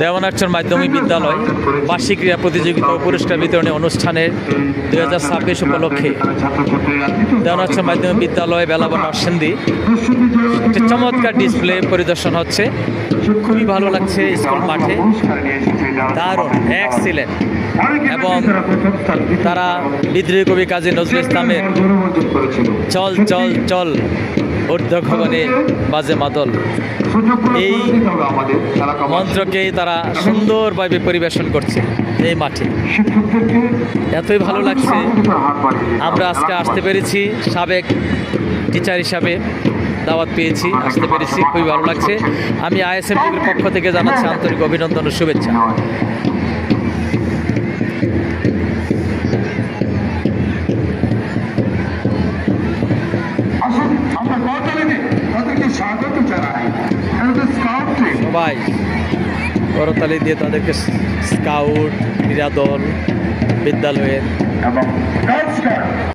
দেওয়ানারচর মাধ্যমিক বিদ্যালয় বার্ষিক ক্রীড়া প্রতিযোগিতা ও পুরস্কার বিতরণী অনুষ্ঠানের 2026 উপলক্ষে দেওয়ানারচর মাধ্যমিক বিদ্যালয় বেলাবন নরসিংদী একটি চমৎকার ডিসপ্লে পরিদর্শন হচ্ছে। খুবই ভালো লাগছে স্কুল মাঠে, দারুণ, এক্সিলেন্ট। এবং তারা বিদ্রোহী কবি কাজী নজরুল ইসলামের চল চল চল ঊর্ধ্ব গগনে বাজে মাদল, এই মন্ত্রকেই তারা সুন্দরভাবে পরিবেশন করছে এই মাঠে। এতই ভালো লাগছে, আমরা আজকে আসতে পেরেছি, সাবেক টিচার হিসাবে দাওয়াত পেয়েছি, আসতে পেরেছি, খুবই ভালো লাগছে। আমি আইএসএম টিভির পক্ষ থেকে জানাচ্ছি আন্তরিক অভিনন্দন ও শুভেচ্ছা। সবাই করতালি দিয়ে তাদেরকে স্কাউট, ক্রীড়া দল, বিদ্যালয়ের